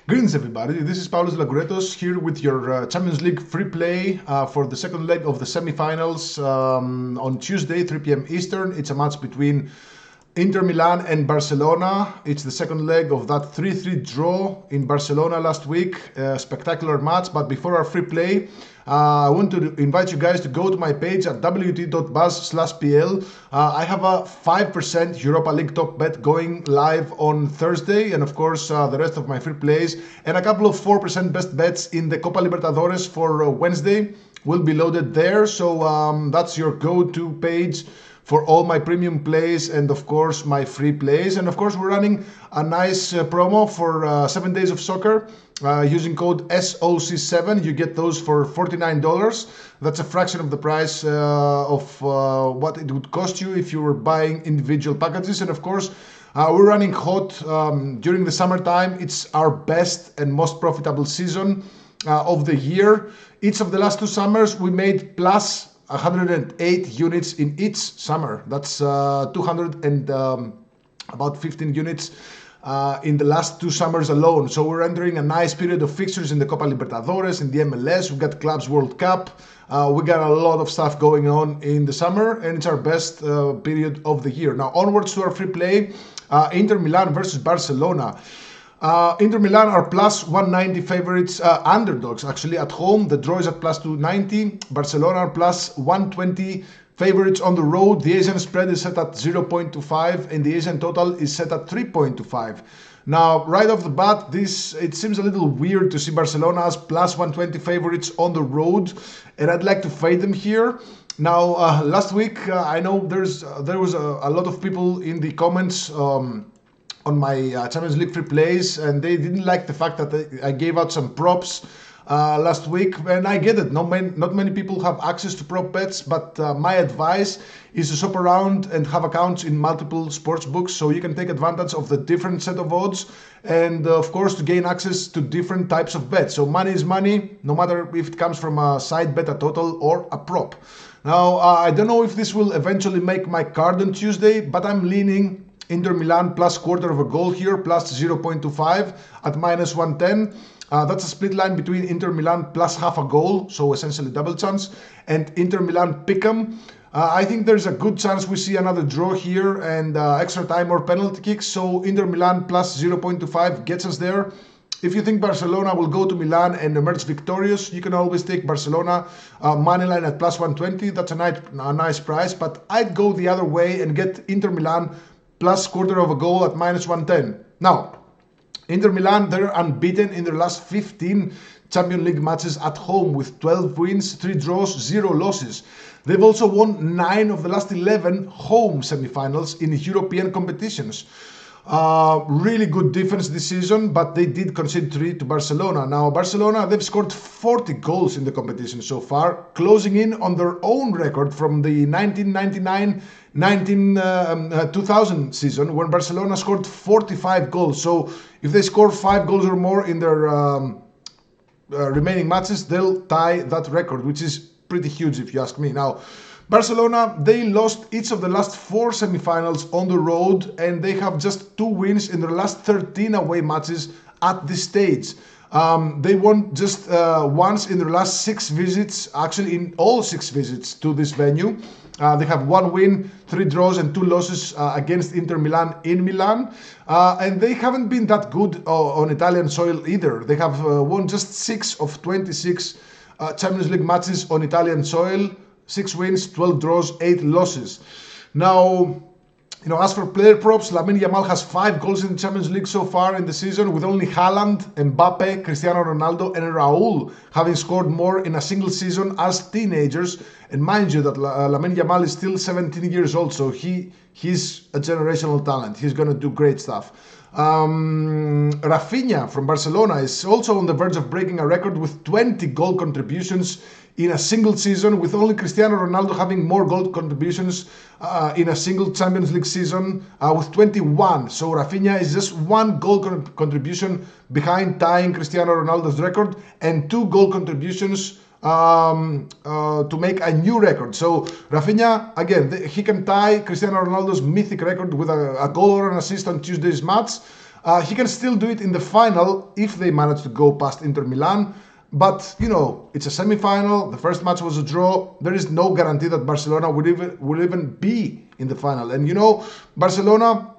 Greetings everybody, this is Paulos Laguretos here with your Champions League free play for the second leg of the semi-finals on Tuesday, 3 p.m. Eastern. It's a match between Inter Milan and Barcelona. It's the second leg of that 3-3 draw in Barcelona last week. Spectacular match, but before our free play, I want to invite you guys to go to my page at wt.buzz/pl. I have a 5% Europa League top bet going live on Thursday, and of course the rest of my free plays and a couple of 4% best bets in the Copa Libertadores for Wednesday will be loaded there. So that's your go-to page for all my premium plays and of course my free plays. And of course we're running a nice promo for 7 days of soccer using code SOC7. You get those for $49. That's a fraction of the price of what it would cost you if you were buying individual packages. And of course we're running hot during the summertime. It's our best and most profitable season of the year. Each of the last 2 summers we made plus 108 units in each summer. That's 200 and about 15 units in the last 2 summers alone. So we're entering a nice period of fixtures in the Copa Libertadores, in the MLS. We've got Clubs World Cup. We got a lot of stuff going on in the summer, and it's our best period of the year. Now onwards to our free play, Inter Milan versus Barcelona. Inter Milan are plus 190 favorites, underdogs actually at home. The draw is at plus 290. Barcelona are plus 120 favorites on the road. The Asian spread is set at 0.25 and the Asian total is set at 3.25. Now, right off the bat, it seems a little weird to see Barcelona as plus 120 favorites on the road, and I'd like to fade them here. Now, last week, I know there was a lot of people in the comments on my Champions League free plays, and they didn't like the fact that I gave out some props last week, and I get it. Not many people have access to prop bets, but my advice is to shop around and have accounts in multiple sports books so you can take advantage of the different set of odds and of course to gain access to different types of bets. So money is money, no matter if it comes from a side bet, a total, or a prop. Now I don't know if this will eventually make my card on Tuesday, but I'm leaning Inter Milan plus quarter of a goal here, plus 0.25 at minus 110. That's a split line between Inter Milan plus half a goal, so essentially double chance, and Inter Milan pick'em. I think there's a good chance we see another draw here and extra time or penalty kicks, so Inter Milan plus 0.25 gets us there. If you think Barcelona will go to Milan and emerge victorious, you can always take Barcelona money line at plus 120. That's a nice price, but I'd go the other way and get Inter Milan plus quarter of a goal at minus 110. Now, Inter Milan, they're unbeaten in their last 15 Champions League matches at home with 12 wins, 3 draws, 0 losses. They've also won 9 of the last 11 home semi-finals in European competitions. Really good defense this season, but they did concede 3 to Barcelona. Now, Barcelona, they've scored 40 goals in the competition so far, closing in on their own record from the 2000 season when Barcelona scored 45 goals. So if they score 5 goals or more in their remaining matches, they'll tie that record, which is pretty huge if you ask me. Now, Barcelona, they lost each of the last 4 semi-finals on the road, and they have just 2 wins in their last 13 away matches at this stage. They won just once in their last 6 visits, actually in all 6 visits to this venue. They have 1 win, 3 draws and 2 losses against Inter Milan in Milan. And they haven't been that good on Italian soil either. They have won just 6 of 26 Champions League matches on Italian soil. 6 wins, 12 draws, 8 losses. Now, as for player props, Lamine Yamal has 5 goals in the Champions League so far in the season, with only Haaland, Mbappe, Cristiano Ronaldo and Raul having scored more in a single season as teenagers. And mind you that Lamine Yamal is still 17 years old, so he's a generational talent. He's going to do great stuff. Rafinha from Barcelona is also on the verge of breaking a record with 20 goal contributions in a single season, with only Cristiano Ronaldo having more goal contributions in a single Champions League season with 21. So Rafinha is just 1 goal contribution behind tying Cristiano Ronaldo's record and 2 goal contributions to make a new record. So Rafinha, again, he can tie Cristiano Ronaldo's mythic record with a goal or an assist on Tuesday's match. He can still do it in the final if they manage to go past Inter Milan. But, you know, it's a semi-final. The first match was a draw. There is no guarantee that Barcelona will even be in the final. And, you know, Barcelona,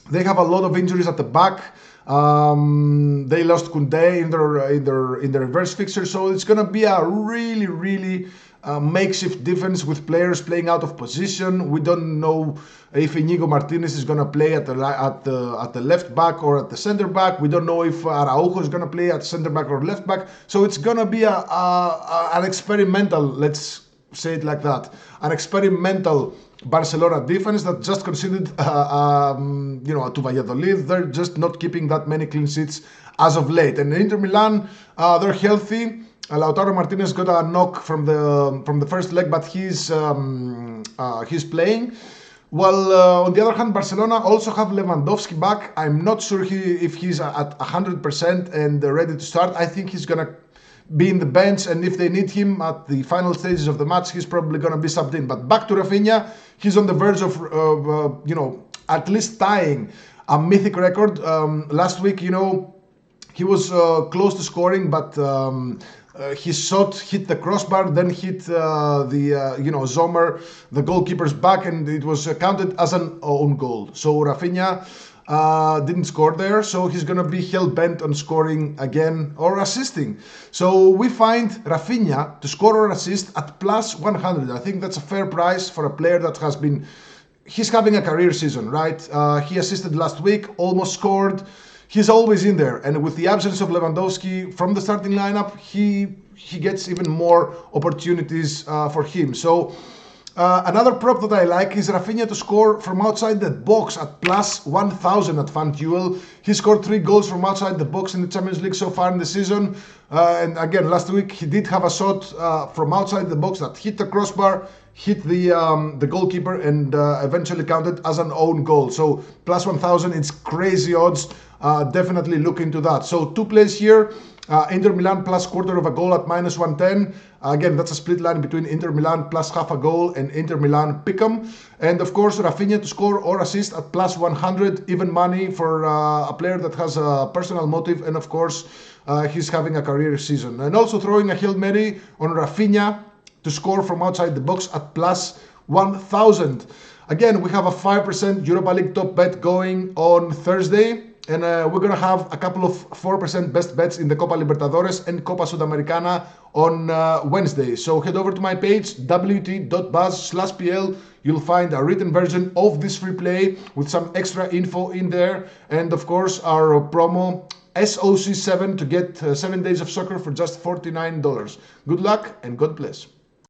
they have a lot of injuries at the back. They lost Koundé in their reverse fixture. So it's going to be a really makeshift defense with players playing out of position. We don't know if Íñigo Martínez is going to play at the left back or at the center back. We don't know if Araujo is going to play at center back or left back. So it's going to be an experimental, let's say it like that, an experimental Barcelona defense that just conceded, you know, to Valladolid. They're just not keeping that many clean sheets as of late. And Inter Milan, they're healthy. Lautaro Martinez got a knock from the first leg, but he's playing. Well, on the other hand, Barcelona also have Lewandowski back. I'm not sure if he's at 100% and ready to start. I think he's gonna be in the bench, and if they need him at the final stages of the match, he's probably gonna be subbed in. But back to Rafinha, he's on the verge of you know, at least tying a mythic record. Last week, you know, he was close to scoring, but his shot hit the crossbar, then hit you know, Zomer, the goalkeeper's back, and it was counted as an own goal. So Rafinha didn't score there, so he's going to be hell-bent on scoring again or assisting. So we find Rafinha to score or assist at plus 100. I think that's a fair price for a player that has been... He's having a career season, right? He assisted last week, almost scored. He's always in there, and with the absence of Lewandowski from the starting lineup, he gets even more opportunities for him. So another prop that I like is Rafinha to score from outside the box at plus 1,000 at FanDuel. He scored 3 goals from outside the box in the Champions League so far in the season. And again, last week he did have a shot from outside the box that hit the crossbar, hit the goalkeeper, and eventually counted as an own goal. So plus 1,000, it's crazy odds. Definitely look into that. So 2 plays here. Inter Milan plus quarter of a goal at minus 110. Again, that's a split line between Inter Milan plus half a goal and Inter Milan pick'em. And of course, Rafinha to score or assist at plus 100, even money for a player that has a personal motive. And of course, he's having a career season. And also throwing a Hail Mary on Rafinha to score from outside the box at plus 1,000. Again, we have a 5% Europa League top bet going on Thursday. And we're going to have a couple of 4% best bets in the Copa Libertadores and Copa Sudamericana on Wednesday. So head over to my page, wt.buzz/pl. You'll find a written version of this free play with some extra info in there. And of course, our promo SOC7 to get 7 days of soccer for just $49. Good luck and God bless.